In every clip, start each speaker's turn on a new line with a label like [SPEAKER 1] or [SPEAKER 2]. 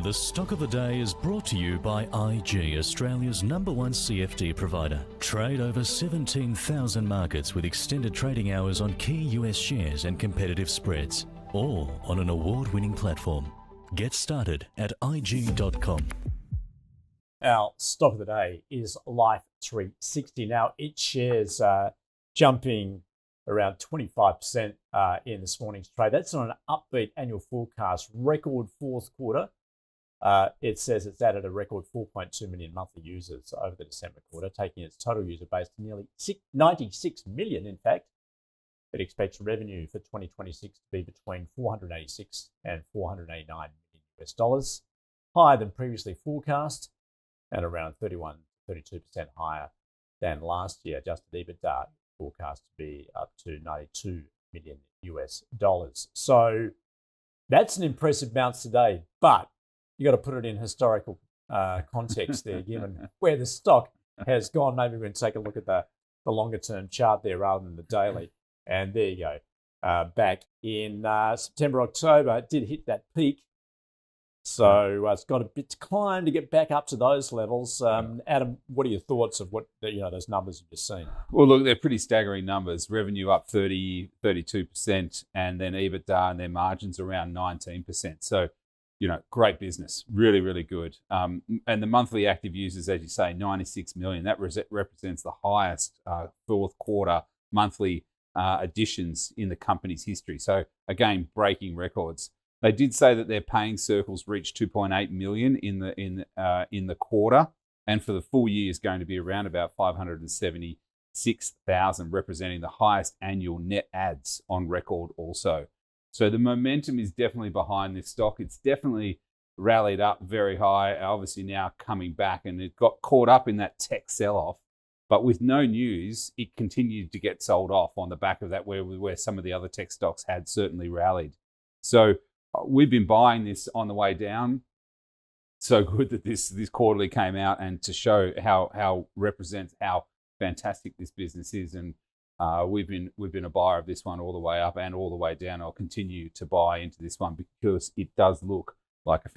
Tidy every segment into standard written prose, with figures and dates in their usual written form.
[SPEAKER 1] The Stock of the Day is brought to you by IG, Australia's #1 CFD provider. Trade over 17,000 markets with extended trading hours on key US shares and competitive spreads, all on an award-winning platform. Get started at IG.com.
[SPEAKER 2] Our stock of the day is Life360. Now, its shares jumping around 25% in this morning's trade. That's on an upbeat annual forecast, record fourth quarter. It says it's added a record 4.2 million monthly users over the December quarter, taking its total user base to nearly 96 million, in fact. It expects revenue for 2026 to be between 486 and 489 million US dollars, higher than previously forecast, and around 32% higher than last year. Adjusted EBITDA forecast to be up to 92 million US dollars. So that's an impressive bounce today, but you got to put it in historical context there, given where the stock has gone. Maybe we can take a look at the longer term chart there rather than the daily. And there you go. Back in September, October, it did hit that peak. So it's got a bit to climb to get back up to those levels. Adam, what are your thoughts of what those numbers you've just seen?
[SPEAKER 3] Well, look, they're pretty staggering numbers. Revenue up 32%, and then EBITDA and their margins around 19%. So, great business, really, really good. And the monthly active users, as you say, 96 million. That represents the highest fourth quarter monthly additions in the company's history. So again, breaking records. They did say that their paying circles reached 2.8 million in the quarter, and for the full year is going to be around about 576,000, representing the highest annual net adds on record also. So the momentum is definitely behind this stock. It's definitely rallied up very high, obviously now coming back, and it got caught up in that tech sell-off. But with no news, it continued to get sold off on the back of that, where some of the other tech stocks had certainly rallied. So we've been buying this on the way down. So good that this quarterly came out and to show how represents how fantastic this business is. And we've been a buyer of this one all the way up and all the way down. I'll continue to buy into this one because it does look like it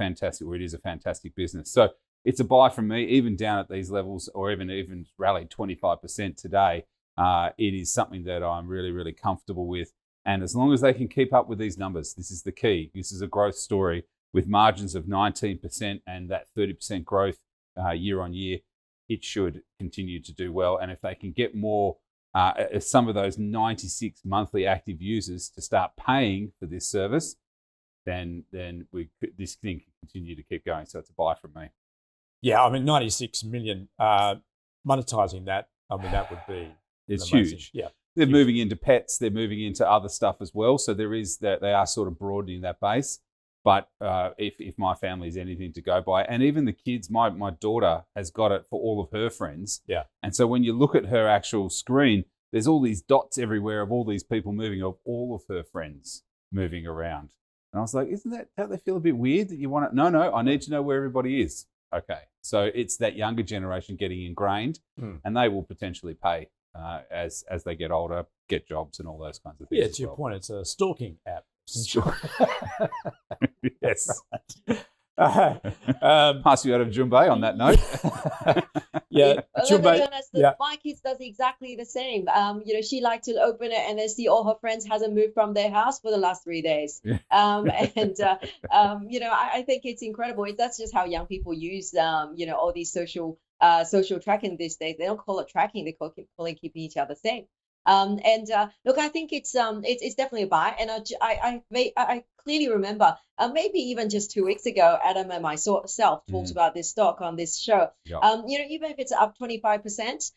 [SPEAKER 3] is a fantastic business. So it's a buy from me, even down at these levels, or even rallied 25% today. It is something that I'm really, really comfortable with. And as long as they can keep up with these numbers, this is the key. This is a growth story with margins of 19% and that 30% growth year on year. It should continue to do well. And if they can get more, some of those 96 monthly active users to start paying for this service, then this thing can continue to keep going. So it's a buy from me.
[SPEAKER 2] Yeah, I mean, 96 million, monetizing that, that would be
[SPEAKER 3] it's
[SPEAKER 2] amazing.
[SPEAKER 3] Huge.
[SPEAKER 2] Yeah.
[SPEAKER 3] They're moving into pets. They're moving into other stuff as well. So there is that they are sort of broadening that base. But if my family is anything to go by, and even the kids, my daughter has got it for all of her friends.
[SPEAKER 2] Yeah.
[SPEAKER 3] And so when you look at her actual screen, there's all these dots everywhere of all these people moving, of all of her friends moving around. And I was like, isn't that how they feel a bit weird that you want it? No, I need to know where everybody is. Okay. So it's that younger generation getting ingrained, and they will potentially pay as they get older, get jobs and all those kinds of things.
[SPEAKER 2] Yeah, to your point, it's a stalking app.
[SPEAKER 3] Yes.
[SPEAKER 2] Pass
[SPEAKER 3] you out of Jumbe on that note.
[SPEAKER 2] Yeah,
[SPEAKER 4] to be honest, my kids does exactly the same. She likes to open it and then see all her friends hasn't moved from their house for the last 3 days. I think it's incredible. That's just how young people use, all these social tracking these days. They don't call it tracking; they call it keeping each other safe. Look, I think it's definitely a buy, and I clearly remember maybe even just 2 weeks ago, Adam and myself talked about this stock on this show.
[SPEAKER 3] Yep.
[SPEAKER 4] Even if it's up 25%,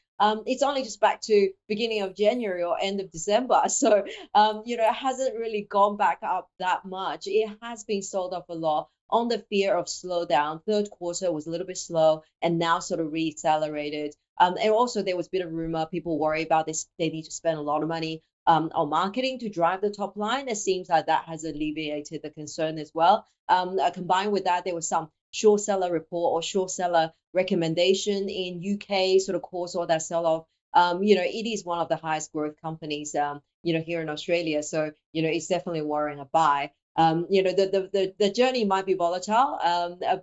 [SPEAKER 4] it's only just back to beginning of January or end of December, so it hasn't really gone back up that much. It has been sold off a lot on the fear of slowdown. Third quarter was a little bit slow, and now sort of re-accelerated. And also there was a bit of rumor, people worry about this, they need to spend a lot of money on marketing to drive the top line. It seems like that has alleviated the concern as well. Combined with that, there was some short seller report or short seller recommendation in UK sort of caused all that sell-off. It is one of the highest growth companies, here in Australia. So, it's definitely worrying a buy. the journey might be volatile,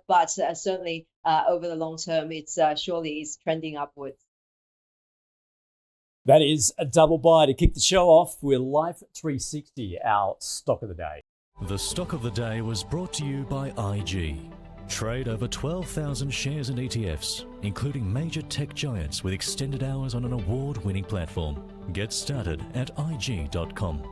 [SPEAKER 4] but certainly over the long term, it's surely is trending upwards.
[SPEAKER 2] That is a double buy to kick the show off with Life360, our stock of the day.
[SPEAKER 1] The stock of the day was brought to you by IG. Trade over 12,000 shares and ETFs, including major tech giants with extended hours on an award-winning platform. Get started at IG.com.